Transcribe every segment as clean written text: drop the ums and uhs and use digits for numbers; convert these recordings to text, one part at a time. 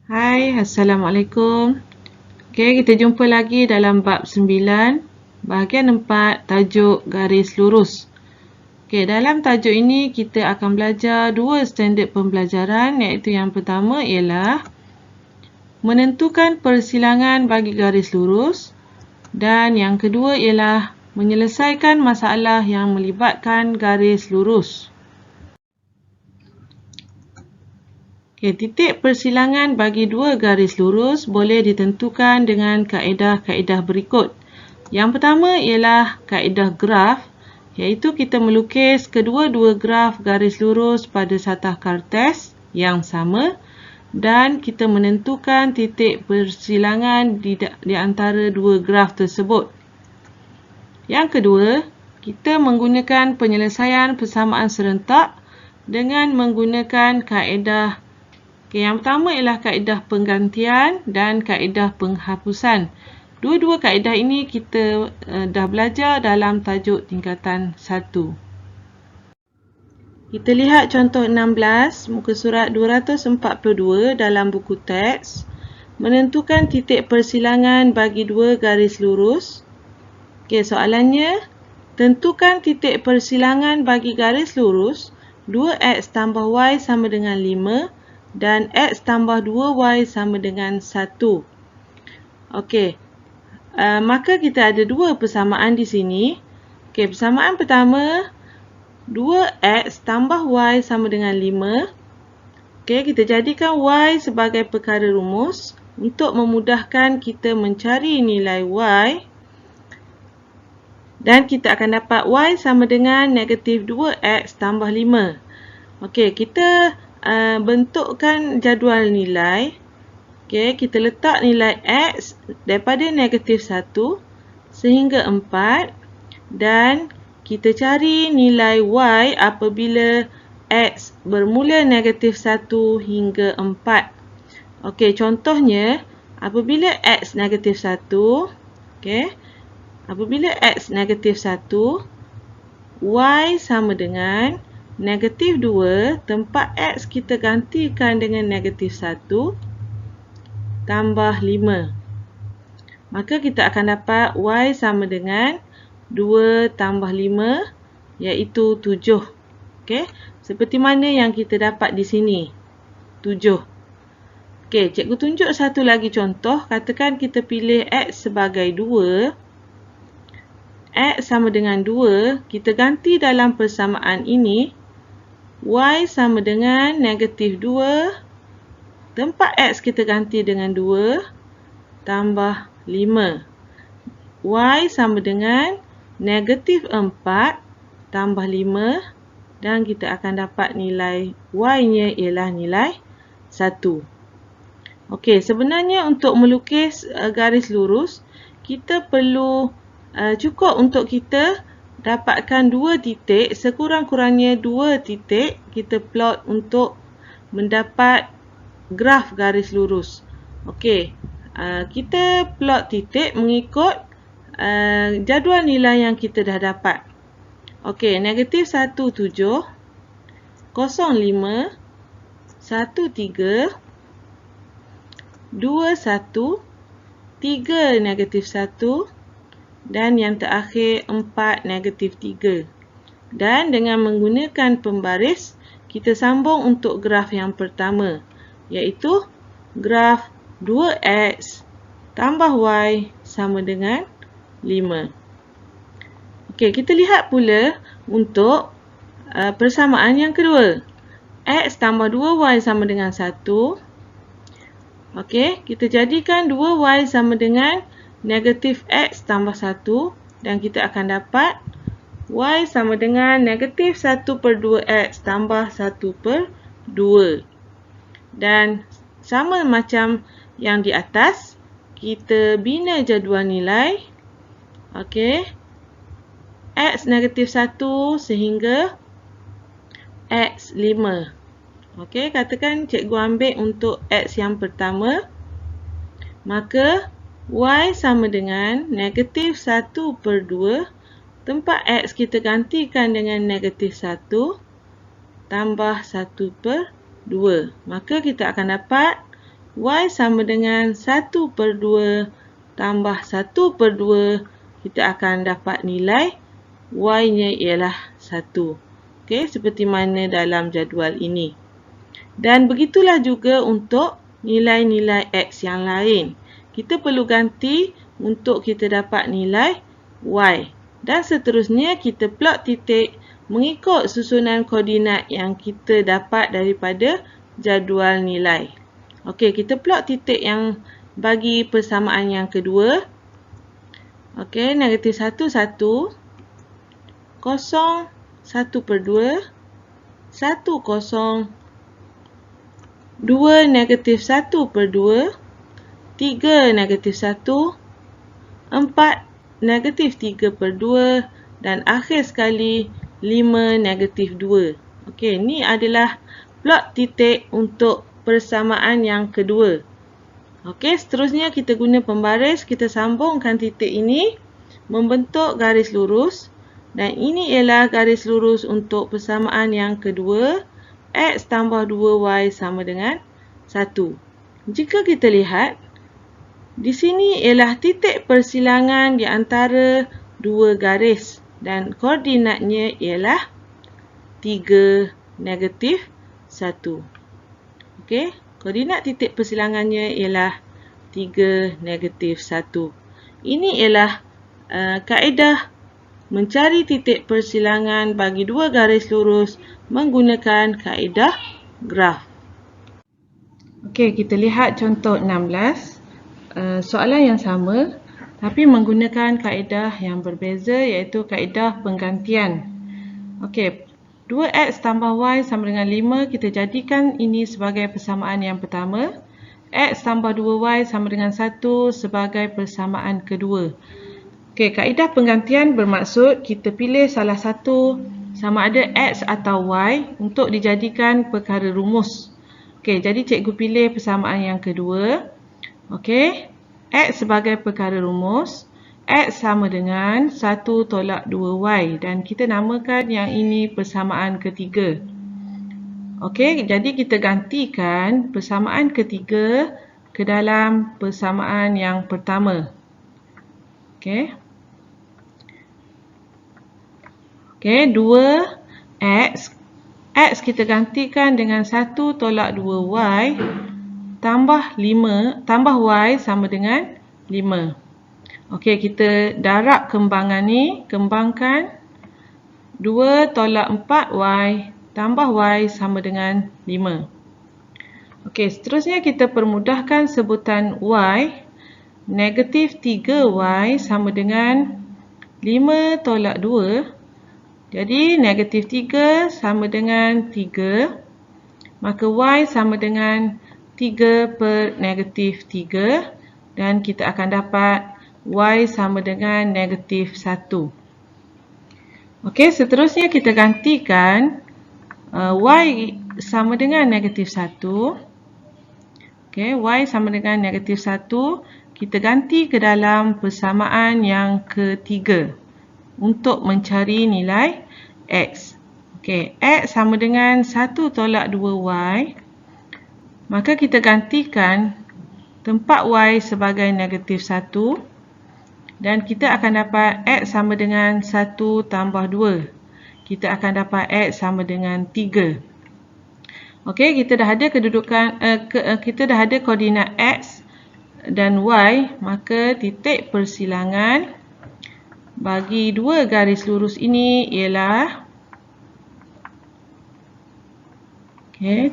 Hai, Assalamualaikum. Okey, kita jumpa lagi dalam bab 9, bahagian 4, tajuk garis lurus. Okey, dalam tajuk ini kita akan belajar dua standard pembelajaran, iaitu yang pertama ialah menentukan persilangan bagi garis lurus dan yang kedua ialah menyelesaikan masalah yang melibatkan garis lurus. Okay, titik persilangan bagi dua garis lurus boleh ditentukan dengan kaedah-kaedah berikut. Yang pertama ialah kaedah graf, iaitu kita melukis kedua-dua graf garis lurus pada satah kertas yang sama dan kita menentukan titik persilangan di antara dua graf tersebut. Yang kedua, kita menggunakan penyelesaian persamaan serentak dengan menggunakan kaedah. Yang pertama ialah kaedah penggantian dan kaedah penghapusan. Dua-dua kaedah ini kita dah belajar dalam tajuk tingkatan 1. Kita lihat contoh 16, muka surat 242 dalam buku teks. Menentukan titik persilangan bagi dua garis lurus. Okey, soalannya, tentukan titik persilangan bagi garis lurus 2x tambah y sama dengan 5 dan x tambah 2y sama dengan 1. Okey, maka kita ada dua persamaan di sini. Okey, persamaan pertama, 2x tambah y sama dengan 5. Okey, kita jadikan y sebagai perkara rumus untuk memudahkan kita mencari nilai y. Dan kita akan dapat y sama dengan negatif 2x tambah 5. Okey, kita bentukkan jadual nilai. Okey, kita letak nilai x daripada negatif 1 sehingga 4 dan kita cari nilai y apabila x bermula negatif 1 hingga 4. Okey, contohnya apabila x negatif 1, okey, apabila x negatif 1, y sama dengan negatif 2, tempat x kita gantikan dengan negatif 1, tambah 5. Maka kita akan dapat y sama dengan 2 tambah 5, iaitu 7. Okey, seperti mana yang kita dapat di sini, 7. Okey, cikgu tunjuk satu lagi contoh. Katakan kita pilih x sebagai 2. X sama dengan 2, kita ganti dalam persamaan ini. Y sama dengan negatif 2, tempat X kita ganti dengan 2, tambah 5. Y sama dengan negatif 4, tambah 5, dan kita akan dapat nilai Y-nya ialah nilai 1. Okey, sebenarnya untuk melukis garis lurus, kita perlu cukup untuk kita dapatkan dua titik, sekurang-kurangnya dua titik kita plot untuk mendapat graf garis lurus. Okey, kita plot titik mengikut jadual nilai yang kita dah dapat. Okey, negatif 1, 7, 0, 5, 1, 3, 2, 1, 3, negatif 1, dan yang terakhir 4, negatif 3. Dan dengan menggunakan pembaris, kita sambung untuk graf yang pertama, iaitu graf 2x tambah y sama dengan 5. Okey, kita lihat pula untuk persamaan yang kedua. X tambah 2y sama dengan 1. Okey, kita jadikan 2y sama dengan negatif x tambah 1 dan kita akan dapat y sama dengan negatif 1 per 2x tambah 1 per 2. Dan sama macam yang di atas, kita bina jadual nilai. Okey, x negatif 1 sehingga x 5. Okey, katakan cikgu ambil untuk x yang pertama. Maka y sama dengan negatif 1 per 2, tempat x kita gantikan dengan negatif 1, tambah 1 per 2. Maka kita akan dapat Y sama dengan 1/2 tambah 1/2. Kita akan dapat nilai Y-nya ialah 1. Okey, seperti mana dalam jadual ini. Dan begitulah juga untuk nilai-nilai X yang lain. Kita perlu ganti untuk kita dapat nilai Y. Dan seterusnya kita plot titik mengikut susunan koordinat yang kita dapat daripada jadual nilai. Okey, kita plot titik yang bagi persamaan yang kedua. Okey, negatif 1, 1. 0, 1/2. 1, 0. 2, negatif 1/2. 3, negatif 1. 4, negatif 3/2. Dan akhir sekali, 5, negatif 2. Okey, ini adalah plot titik untuk persamaan yang kedua. Okey, seterusnya kita guna pembaris. Kita sambungkan titik ini membentuk garis lurus. Dan ini ialah garis lurus untuk persamaan yang kedua. X tambah 2Y sama dengan 1. Jika kita lihat, di sini ialah titik persilangan di antara dua garis. Dan koordinatnya ialah 3, negatif 1. Okey, koordinat titik persilangannya ialah 3, negatif 1. Ini ialah kaedah mencari titik persilangan bagi dua garis lurus menggunakan kaedah graf. Okey, kita lihat contoh 16. Soalan yang sama tapi menggunakan kaedah yang berbeza, iaitu kaedah penggantian. Okey, 2x tambah y sama dengan 5. Kita jadikan ini sebagai persamaan yang pertama. X tambah 2y sama dengan 1 sebagai persamaan kedua. Okey, kaedah penggantian bermaksud kita pilih salah satu sama ada x atau y untuk dijadikan perkara rumus. Okey, jadi cikgu pilih persamaan yang kedua. Okey, X sebagai perkara rumus. X sama dengan 1 tolak 2Y. Dan kita namakan yang ini persamaan ketiga. Okey, jadi kita gantikan persamaan ketiga ke dalam persamaan yang pertama. Okey. Okey, 2X. X kita gantikan dengan 1 tolak 2Y. Tambah Y sama dengan 5. Okey, kita darab kembangan ni. Kembangkan 2 tolak 4Y tambah Y sama dengan 5. Okey, seterusnya kita permudahkan sebutan Y. Negatif 3Y sama dengan 5 tolak 2. Jadi, negatif 3 sama dengan 3. Maka Y sama dengan 3 per negatif 3 dan kita akan dapat Y sama dengan negatif 1. Okey, seterusnya kita gantikan Y sama dengan negatif 1. Okey, Y sama dengan negatif 1. Kita ganti ke dalam persamaan yang ketiga untuk mencari nilai X. Okey, X sama dengan 1 tolak 2Y. Maka kita gantikan tempat Y sebagai negatif 1 dan kita akan dapat X sama dengan 1 tambah 2. Kita akan dapat X sama dengan 3. Okey, kita dah ada kedudukan kita dah ada koordinat X dan Y, maka titik persilangan bagi dua garis lurus ini ialah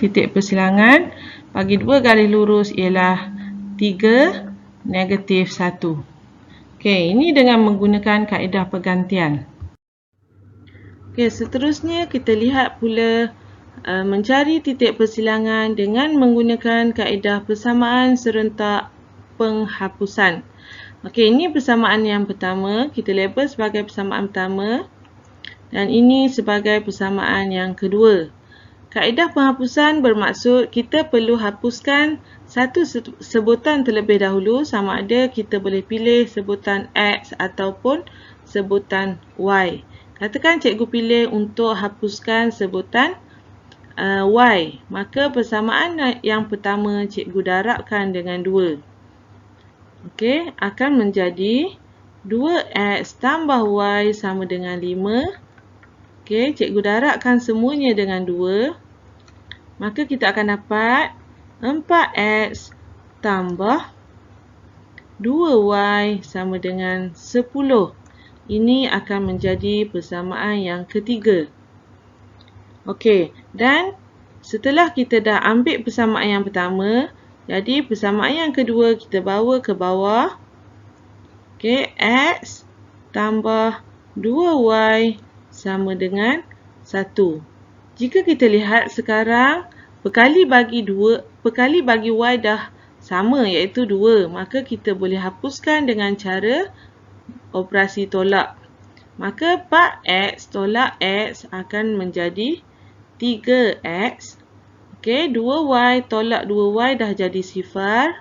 titik persilangan bagi dua garis lurus ialah 3, negatif 1. Okey, ini dengan menggunakan kaedah pergantian. Okey, seterusnya kita lihat pula mencari titik persilangan dengan menggunakan kaedah persamaan serentak penghapusan. Okey, ini persamaan yang pertama. Kita label sebagai persamaan pertama. Dan ini sebagai persamaan yang kedua. Kaedah penghapusan bermaksud kita perlu hapuskan satu sebutan terlebih dahulu, sama ada kita boleh pilih sebutan X ataupun sebutan Y. Katakan cikgu pilih untuk hapuskan sebutan Y. Maka persamaan yang pertama cikgu darabkan dengan 2. Okey, akan menjadi 2X tambah Y sama dengan 5. Okey, cikgu darabkan semuanya dengan 2. Maka kita akan dapat 4X tambah 2Y sama dengan 10. Ini akan menjadi persamaan yang ketiga. Okey, dan setelah kita dah ambil persamaan yang pertama, jadi persamaan yang kedua kita bawa ke bawah. Okey, X tambah 2Y sama dengan 1. Jika kita lihat sekarang, perkali bagi Y dah sama, iaitu 2. Maka kita boleh hapuskan dengan cara operasi tolak. Maka 4X tolak X akan menjadi 3X. Okey, 2Y tolak 2Y dah jadi 0.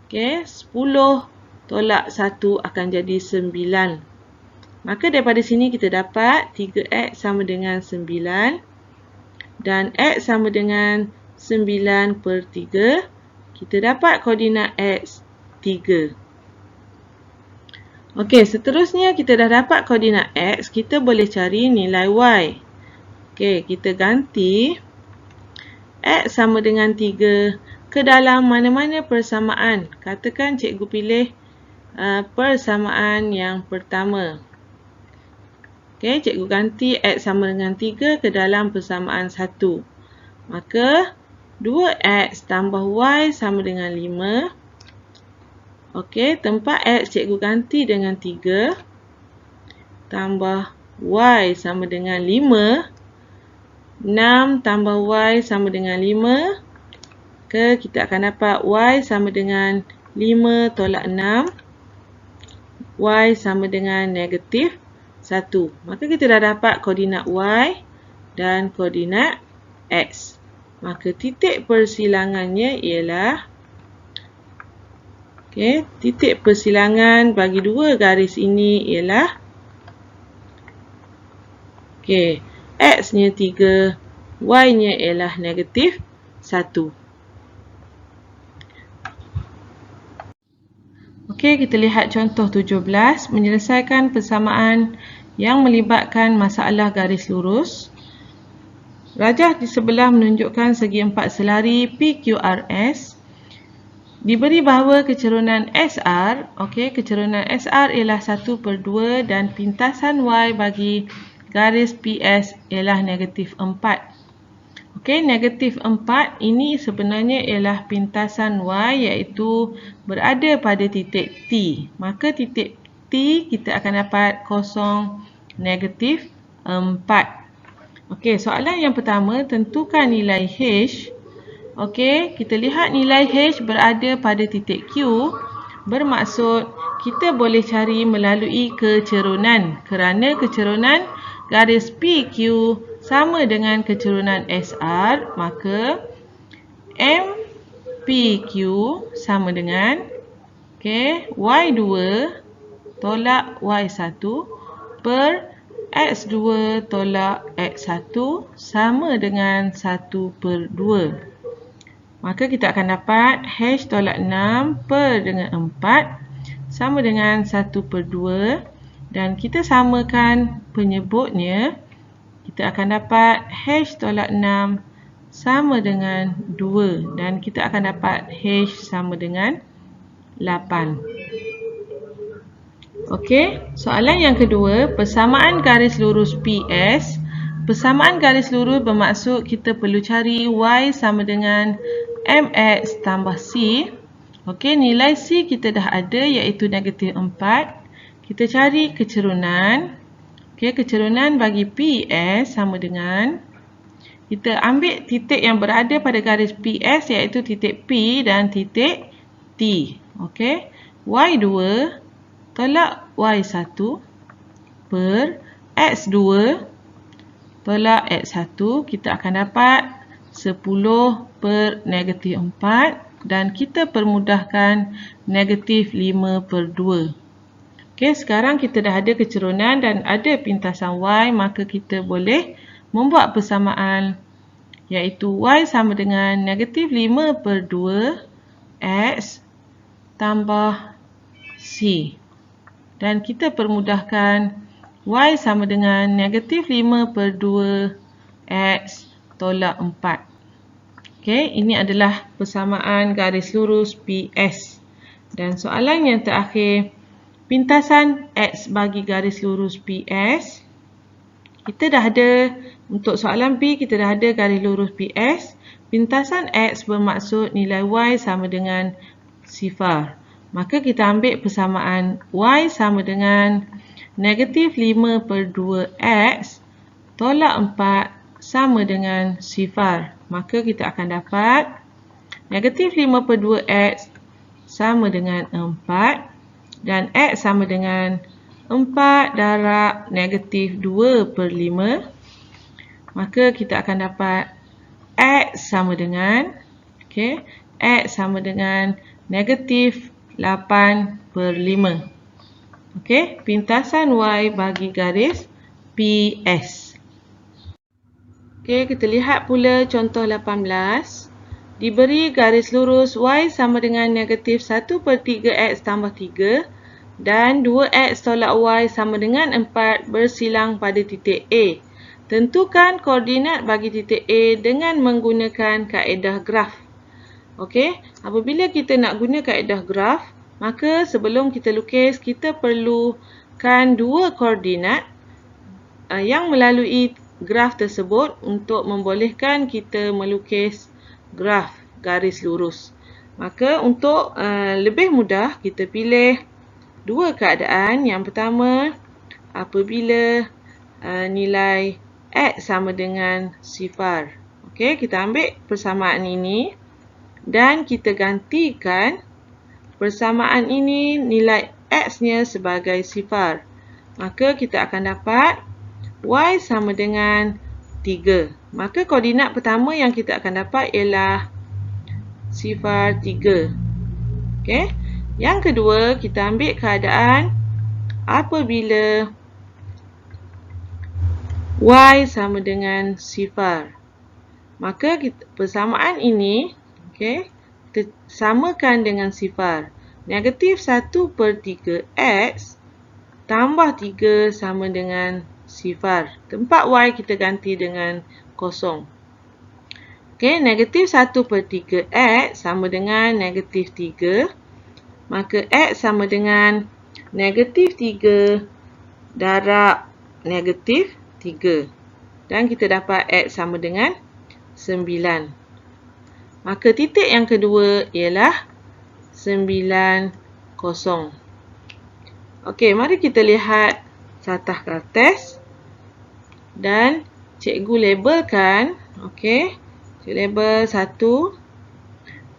Okey, 10 tolak 1 akan jadi 9. Maka daripada sini kita dapat 3X sama dengan 9 dan X sama dengan 9 per 3. Kita dapat koordinat X 3. Okey, seterusnya kita dah dapat koordinat X, kita boleh cari nilai Y. Okey, kita ganti X sama dengan 3 ke dalam mana-mana persamaan. Katakan cikgu pilih persamaan yang pertama. Okey, cikgu ganti X sama dengan 3 ke dalam persamaan 1. Maka 2X tambah Y sama dengan 5. Okey, tempat X cikgu ganti dengan 3. Tambah Y sama dengan 5. 6 tambah Y sama dengan 5. Kita akan dapat Y sama dengan 5 tolak 6. Y sama dengan negatif 1. Maka kita dah dapat koordinat Y dan koordinat X. Maka titik persilangannya ialah, okey, titik persilangan bagi dua garis ini ialah, okey, X-nya 3, Y-nya ialah negatif 1. Okey, kita lihat contoh 17, menyelesaikan persamaan yang melibatkan masalah garis lurus. Rajah di sebelah menunjukkan segi empat selari PQRS. Diberi bahawa kecerunan SR, okey, kecerunan SR ialah 1/2 dan pintasan Y bagi garis PS ialah negatif 4. Okey, negatif 4 ini sebenarnya ialah pintasan Y iaitu berada pada titik T. Maka titik T kita akan dapat kosong negatif 4. Okey, soalan yang pertama, tentukan nilai H. Okey, kita lihat nilai H berada pada titik Q. Bermaksud kita boleh cari melalui kecerunan kerana kecerunan garis PQ sama dengan kecerunan SR, maka MPQ sama dengan, okey, Y2 tolak Y1 per X2 tolak X1 sama dengan 1/2. Maka kita akan dapat H tolak 6 per dengan 4 sama dengan 1/2. Dan kita samakan penyebutnya. Kita akan dapat H tolak 6 sama dengan 2. Dan kita akan dapat H sama dengan 8. Okey, soalan yang kedua, persamaan garis lurus PS. Persamaan garis lurus bermaksud kita perlu cari Y sama dengan MX tambah C. Okey, nilai C kita dah ada iaitu negatif 4. Kita cari kecerunan. Okey, kecerunan bagi PS sama dengan, kita ambil titik yang berada pada garis PS iaitu titik P dan titik T. Okey, Y2 tolak Y1 per X2 tolak X1, kita akan dapat 10 per negatif 4 dan kita permudahkan negatif 5/2. Okey, sekarang kita dah ada kecerunan dan ada pintasan Y, maka kita boleh membuat persamaan iaitu Y sama dengan negatif 5 per 2 X tambah C. Dan kita permudahkan Y sama dengan negatif 5 per 2 X tolak 4. Okey, ini adalah persamaan garis lurus PS. Dan soalan yang terakhir, pintasan X bagi garis lurus PS. Kita dah ada, untuk soalan B, kita dah ada garis lurus PS. Pintasan X bermaksud nilai Y sama dengan 0. Maka kita ambil persamaan Y sama dengan negatif 5 per 2X tolak 4 sama dengan 0. Maka kita akan dapat negatif 5 per 2X sama dengan 4 dan X sama dengan 4 darab negatif 2 per 5. Maka kita akan dapat X sama dengan X sama dengan negatif 8 per 5. Pintasan Y bagi garis PS. Kita lihat pula contoh 18. Diberi garis lurus Y sama dengan negatif 1 per 3X tambah 3 dan 2X tolak Y sama dengan 4 bersilang pada titik A. Tentukan koordinat bagi titik A dengan menggunakan kaedah graf. Apabila kita nak guna kaedah graf, maka sebelum kita lukis, kita perlukan dua koordinat yang melalui graf tersebut untuk membolehkan kita melukis graf garis lurus. Maka untuk lebih mudah, kita pilih dua keadaan. Yang pertama, apabila nilai X sama dengan 0. Kita ambil persamaan ini dan kita gantikan persamaan ini nilai X-nya sebagai 0. Maka kita akan dapat Y sama dengan 3. Maka koordinat pertama yang kita akan dapat ialah 0, 3. Yang kedua, kita ambil keadaan apabila Y sama dengan 0. Maka persamaan ini kita samakan dengan 0. Negatif 1 per 3X tambah 3 sama dengan 0. Tempat Y kita ganti dengan kosong. Negatif 1 per 3X sama dengan negatif 3. Maka X sama dengan negatif 3 darab negatif 3. Dan kita dapat X sama dengan 9. Maka titik yang kedua ialah 9, 0. Mari kita lihat catah kertas. Dan cikgu labelkan. Cikgu label 1,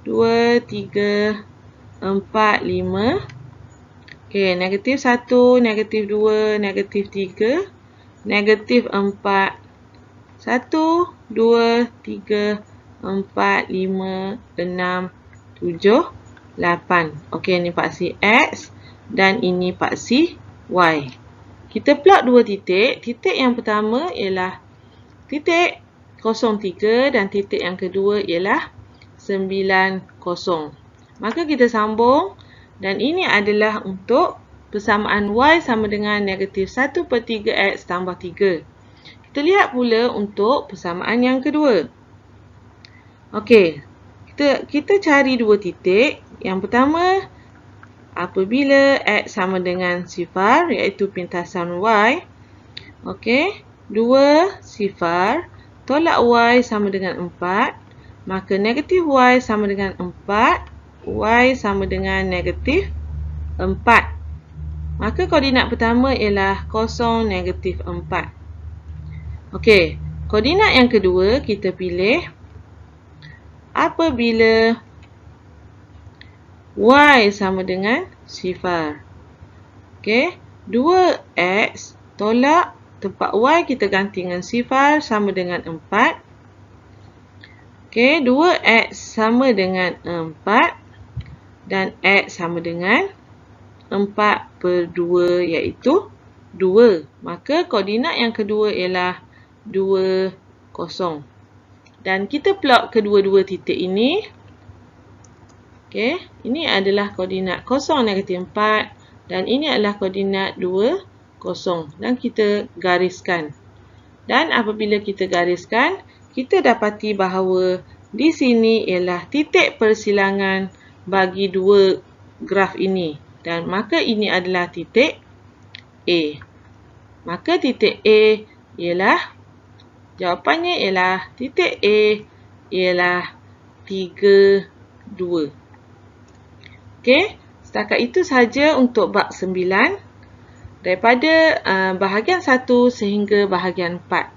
2, 3, 4, 5. Negatif 1, negatif 2, negatif 3, negatif 4. 1, 2, 3, 4, 5, 6, 7, 8. Ini paksi X dan ini paksi Y. Kita plot dua titik. Titik yang pertama ialah titik 03 dan titik yang kedua ialah 90. Maka kita sambung dan ini adalah untuk persamaan Y sama dengan negatif 1 per 3X tambah 3. Kita lihat pula untuk persamaan yang kedua. Kita cari dua titik. Yang pertama, apabila X sama dengan 0, iaitu pintasan Y. 2, 0, tolak Y sama dengan 4. Maka negatif Y sama dengan 4. Y sama dengan negatif 4. Maka koordinat pertama ialah 0, negatif 4. Koordinat yang kedua kita pilih apabila Y sama dengan 0. 2X tolak tempat Y kita ganti dengan 0 sama dengan 4. 2X sama dengan 4 dan X sama dengan 4 per 2 iaitu 2. Maka koordinat yang kedua ialah 2, 0. Dan kita plot kedua-dua titik ini. Okey, ini adalah koordinat 0, negatif 4 dan ini adalah koordinat 2, 0 dan kita gariskan. Dan apabila kita gariskan, kita dapati bahawa di sini ialah titik persilangan bagi dua graf ini dan maka ini adalah titik A. Maka titik A ialah, jawapannya ialah titik A ialah 3, 2. Okey, setakat itu sahaja untuk bab 9 daripada bahagian 1 sehingga bahagian 4.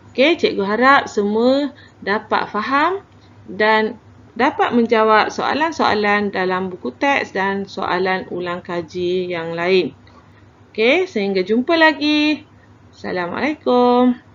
Okey, cikgu harap semua dapat faham dan dapat menjawab soalan-soalan dalam buku teks dan soalan ulang kaji yang lain. Okey, sehingga jumpa lagi. Assalamualaikum.